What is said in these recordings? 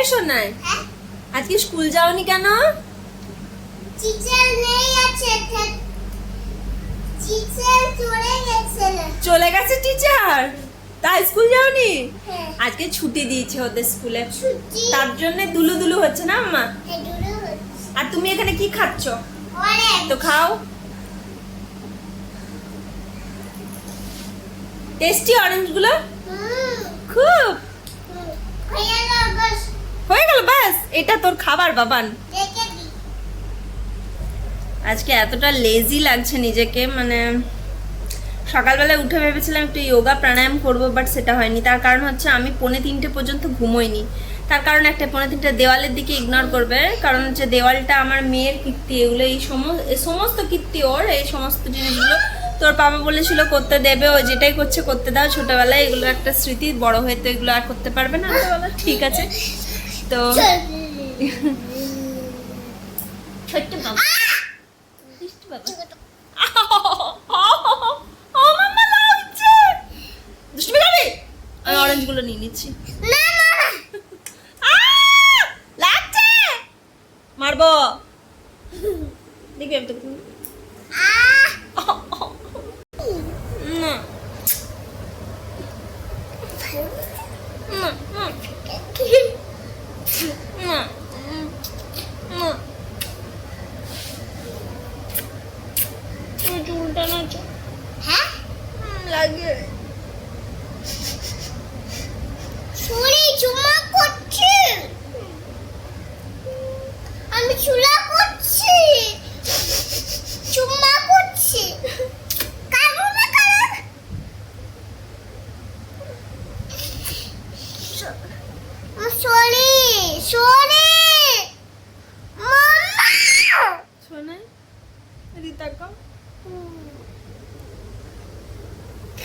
এই শোনাই, আজকে স্কুল যাওনি কেন? টিচার নেই আছে, টিচার চলে গেছে। চলে গেছে টিচার, তাই স্কুল যাওনি? হ্যাঁ। আজকে ছুটি দিয়েছে ওদের স্কুলে, ছুটি। তার জন্য দুলু দুলু হচ্ছে না আম্মা? হ্যাঁ, দুটো হচ্ছে। আর তুমি এখানে কি খাচ্ছ? অরেঞ্জ। তো খাও। টেস্টি অরেঞ্জ গুলো খুব। হয়ে গেল বাস। হয়ে গেল ব্যাস, এটা তোর খাবার বাবান। রেখে দি। আজকে এতটা লেজি লাগছে নিজেকে, মানে সকালবেলায় উঠে ভেবেছিলাম একটু যোগা প্রাণায়াম করব, বাট সেটা হয়নি। তার কারণ হচ্ছে আমি 2:45 পর্যন্ত ঘুমোইনি। তার কারণ একটা 2:45 দেওয়ালের দিকে ইগনোর করবে, কারণ হচ্ছে দেওয়ালটা আমার মেয়ের কীর্তি, এগুলো এই সমস্ত কীর্তি ওর, এই সমস্ত জিনিসগুলো তোর বাবা বলেছিল করতে দেবে, ও যেটাই করছে করতে দাও, ছোটবেলায় এগুলো একটা স্মৃতি, বড় হয়ে তো এগুলো আর করতে পারবে না। তো বলো ঠিক আছে। তো ছোট্ট বাবা, দুষ্টু বাবা, দুষ্টু বাবা, আমি অরেঞ্জ গুলো নিয়ে নিচ্ছি। না না। লাগছে, মারবো দেখবি আমি তোকে। না চুলটা না হ্যাঁ, লাগে। চুরি চুমা করছি, আমি চুলা করছি, চুমা করছি। কারো না কারো। সরি সরি মাম্মা। শোনে রিতাকা,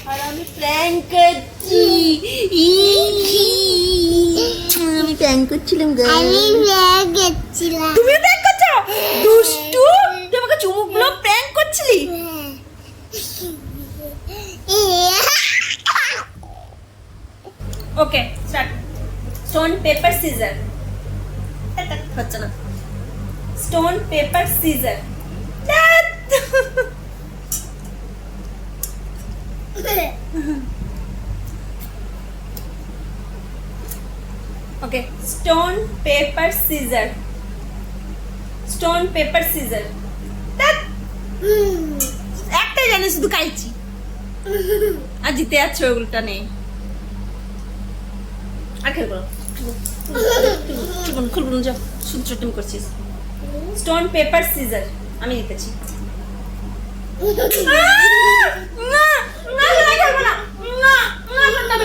আর আমি প্র্যাঙ্ক করছি। আমি প্র্যাঙ্ক করছিলাম গো। আমি রেগে গেছিলাম। তুমি প্র্যাঙ্ক করছো? দুষ্টু, তুই আমাকে চুমুকগুলো প্র্যাঙ্ক করছিলি। Okay start. Stone paper scissor. হচ্ছে না। Stone paper scissor. Okay, stone paper scissor. Stone paper scissor. একটাই জানি, শুধু কাইছি। আর জিতে যাচ্ছে, ওগুলোটা নেই। আর খেলবো খুলবো যা, শুধু চুটিম করছিস। স্টোন পেপার সিজার, আমি জিতেছি। না না না খেলবো না, না না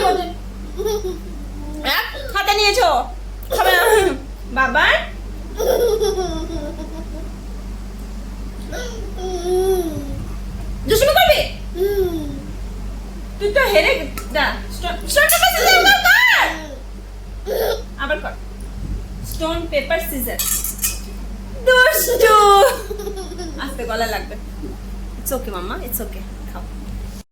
না, হাতে নিয়েছো খাবে না বাবা। দুষ্টুমি করবি তুই তো হেরে যা। আবার কর। Stone paper scissor. দুষ্টু, আস্তে গলা লাগবে। It's okay mamma, it's okay.